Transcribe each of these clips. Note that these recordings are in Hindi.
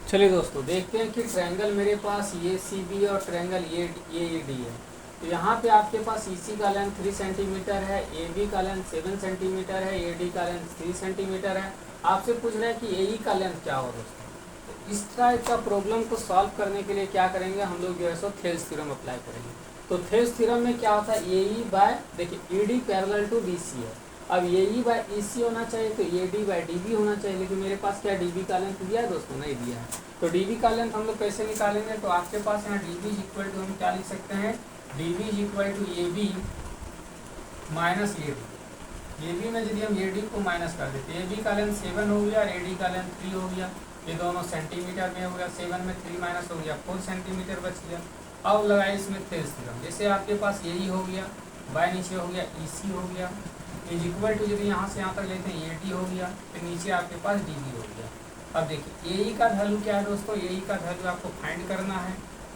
चलिए दोस्तों, देखते हैं कि ट्रायंगल मेरे पास ये सी बी और ट्रायंगल ये ई डी है। तो यहाँ पे आपके पास ई सी का लेंथ 3 सेंटीमीटर है, ए बी का लेंथ 7 सेंटीमीटर है, ए डी का लेंथ 3 सेंटीमीटर है। आपसे पूछ रहा है कि ए ई का लेंथ क्या हो दोस्तों। तो इस टाइप का प्रॉब्लम को सॉल्व करने के लिए क्या करेंगे हम लोग, जो है सो थेल्स थ्योरम अप्लाई करेंगे। तो थेल्स थ्योरम में क्या होता है, ए ई बाय, देखिए E D parallel to B C है। अब ए ई बाय ई सी होना चाहिए तो A D by D B होना चाहिए, लेकिन मेरे पास क्या डी बी का लेंथ दिया है दोस्तों, नहीं दिया है। तो डी बी का लेंथ हम लोग कैसे निकालेंगे, तो आपके पास यहाँ D B is equal to, हम क्या लिख सकते हैं, D B is equal to A B minus A D. A B में यदि हम ए डी को माइनस कर देते, ए बी का लेंथ 7 हो गया और ए डी का लेंथ 3 हो गया। ये दोनों सेंटीमीटर में हो गया, 7 में 3 माइनस हो गया, 4 सेंटीमीटर बच गया। अब लगाए इसमें थेल्स थ्योरम, जैसे आपके पास ए ई हो गया, बाय नीचे हो गया ई सी हो गया, इज इक्वल टू यदि यहाँ से यहाँ तक लेते हैं ए टी हो गया, फिर नीचे आपके पास डी बी हो गया। अब देखिए ए ई का वैल्यू क्या है दोस्तों, ए ई का वैल्यू आपको फाइंड करना है।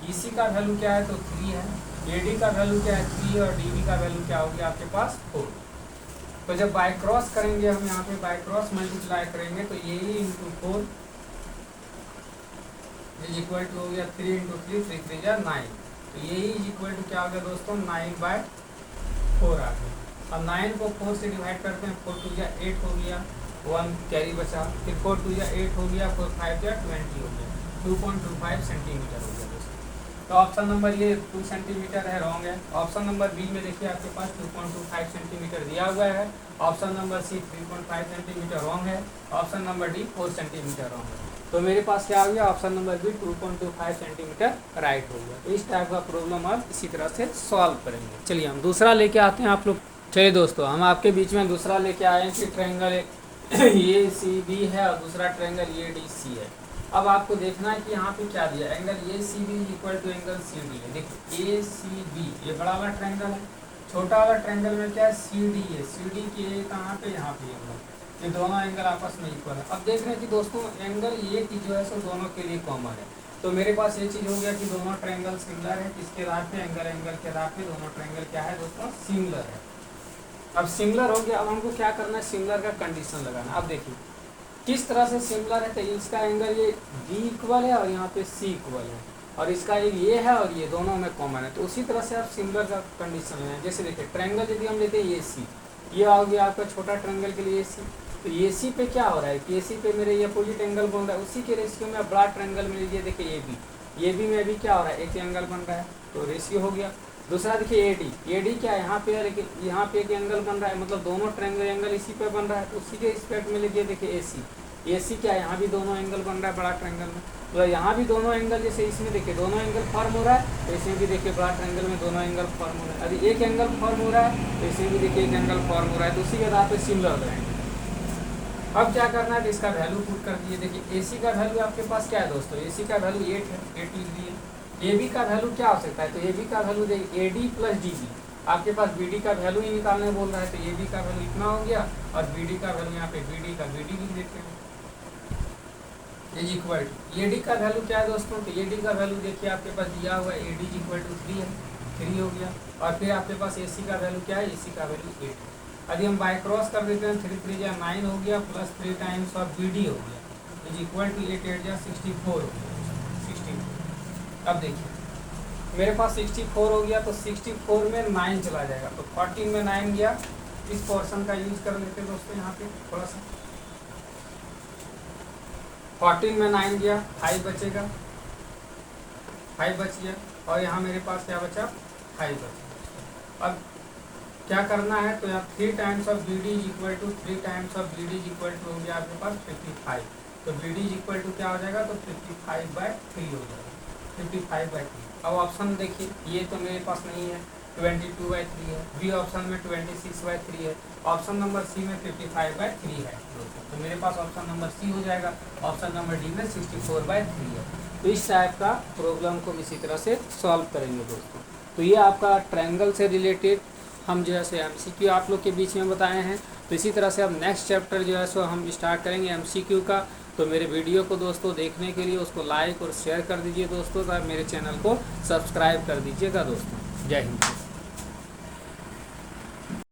ई सी का वैल्यू क्या है, तो 3 है। ए डी का वैल्यू क्या है, 3, और डी बी का वैल्यू क्या हो गया आपके पास 4। तो जब बाय क्रॉस करेंगे हम यहाँ पे बाय क्रॉस मल्टीप्लाई करेंगे तो A E into 4 is equal to हो गया 3 इंटू 3, 3 3 जा 9। तो A E is equal to क्या हो गया दोस्तों, 9/4 आ गया। अब 9 को 4 से डिवाइड करते हैं, 4 2 जा 8 हो गया, 1 कैरी बचा, फिर 4 2 जा 8 हो गया, 4 5 जा 20 हो गया, 2.25 सेंटीमीटर हो गया दोस्तों। तो ऑप्शन नंबर ये 2 सेंटीमीटर है, रॉन्ग है। ऑप्शन नंबर बी में देखिए आपके पास 2.25 सेंटीमीटर दिया हुआ है। Option number C 3.5 centimetre wrong है। Option number D 4 centimetre wrong है। तो मेरे पास क्या हो गया, option number B 2.25 centimetre right हो गया। तो इस टाइप का प्रॉब्लम आप इसी तरह से सॉल्व करेंगे। चलिए हम दूसरा लेके आते हैं आप लोग। चलिए दोस्तों, हम आपके बीच में दूसरा लेके आए हैं कि ट्रायंगल ये सी बी है और दूसरा ट्रायंगल ये डी सी है। अब आपको देखना है कि यहाँ पे क्या दिया, angle A C B equal to angle C D है। देखिए ए सी बी ये बड़ा वाला ट्रायंगल है, छोटा वाला ट्रायंगल में क्या है, सी डी है। सी डी के कहाँ पे, यहाँ पे एंगल, ये दोनों एंगल आपस में इक्वल है। अब देख रहे हैं कि दोस्तों एंगल ये की जो है सो दोनों के लिए कॉमन है। तो मेरे पास ये चीज़ हो गया कि दोनों ट्रायंगल सिमिलर है। किसके आधार पे, एंगल के आधार पे दोनों ट्रायंगल क्या है दोस्तों, सिमिलर है। अब सिमिलर हो गया, अब हमको क्या करना है, सिमिलर का कंडीशन लगाना। अब देखिए किस तरह से सिमिलर है, तो इसका एंगल ये बी इक्वल है और यहाँ पे सी इक्वल है, और इसका एक ये है और ये दोनों में कॉमन है। तो उसी तरह से आप सिमिलर का कंडीशन लेना है। जैसे देखिए ट्रायंगल यदि हम लेते हैं ए सी, ये आ गया आपका छोटा ट्रायंगल के लिए ए सी। तो ए सी पे क्या हो रहा है कि ए सी पे मेरे ये अपोजिट एंगल बन रहा है, उसी के रेशियो में बड़ा ट्रायंगल में लीजिए। देखिए ए बी में भी क्या हो रहा है, एक एंगल बन रहा है, तो रेशियो हो गया। दूसरा देखिए ए डी क्या है, यहाँ पे है, लेकिन यहाँ पे एक एंगल बन रहा है, मतलब दोनों ट्रायंगल एंगल इसी पे बन रहा है। तो उसी के रिस्पेक्ट में लीजिए, देखिए ए सी क्या है, यहाँ भी दोनों एंगल बन रहा है बड़ा ट्रायंगल में। तो यहाँ भी दोनों एंगल, जैसे इसमें देखिए दोनों एंगल फॉर्म हो रहा है, तो इसमें भी देखिए बड़ा ट्रायंगल में दोनों एंगल फॉर्म हो रहा है। यदि एक एंगल फॉर्म हो रहा है तो इसमें भी देखिए एक एंगल फॉर्म हो रहा है, तो उसी के आधार पर सिमिलर रहेंगे। अब क्या करना है, तो इसका वैल्यू पुट कर दिए। देखिए ए सी का वैल्यू आपके पास क्या है दोस्तों, ए सी का वैल्यू 8 है, 8 लिख दिए। ए बी का वैल्यू क्या हो सकता है, तो ए बी का वैल्यू देखिए A D plus D B, आपके पास बी डी का वैल्यू ही निकालने बोल रहा है। तो ए बी का वैल्यू इतना हो गया और बी डी का वैल्यू यहाँ पे बी डी का बी डी लिख देते हैं, is equal to A D का वैल्यू क्या है दोस्तों, तो ए डी का वैल्यू देखिए आपके पास दिया हुआ है, ए डी इक्वल टू 3 है, 3 हो गया। और फिर आपके पास ए सी का वैल्यू क्या है, ए सी का वैल्यू 8 है। यदि हम बाय क्रॉस कर देते हैं, 3 3 जा 9 हो गया, plus 3 times of B D हो गया, इज इक्वल टू 8 8 जा 64 हो गया, 64। अब देखिए मेरे पास 64 हो गया, तो 64 में 9 चला जाएगा, तो 14 में 9 गया। इस पोर्शन का यूज कर लेते हैं दोस्तों, यहाँ पे थोड़ा सा 14 में 9 गया, 5 बचेगा, 5 बच गया, और यहाँ मेरे पास क्या बचा, 5 बचा। अब क्या करना है, तो यहाँ 3 times of B D is equal to 3 times of B D is equal to हो गया आपके पास 55। तो B D is equal to क्या हो जाएगा, तो 55/3 हो जाएगा, 55/3। अब ऑप्शन देखिए, ये तो मेरे पास नहीं है, 22/3 है। बी ऑप्शन में 26/3 है। ऑप्शन नंबर सी में 55/3 है। तो मेरे पास ऑप्शन नंबर सी हो जाएगा। ऑप्शन नंबर डी में 64/3 है। तो इस टाइप का प्रॉब्लम को इसी तरह से सॉल्व करेंगे दोस्तों। तो ये आपका ट्रायंगल से रिलेटेड हम जो है सो MCQ आप लोग के बीच में बताए हैं। तो इसी तरह से अब नेक्स्ट चैप्टर जो है सो हम स्टार्ट करेंगे MCQ का। तो मेरे वीडियो को दोस्तों देखने के लिए उसको लाइक और शेयर कर दीजिए दोस्तों, और मेरे चैनल को सब्सक्राइब कर दीजिएगा दोस्तों। जय हिंद।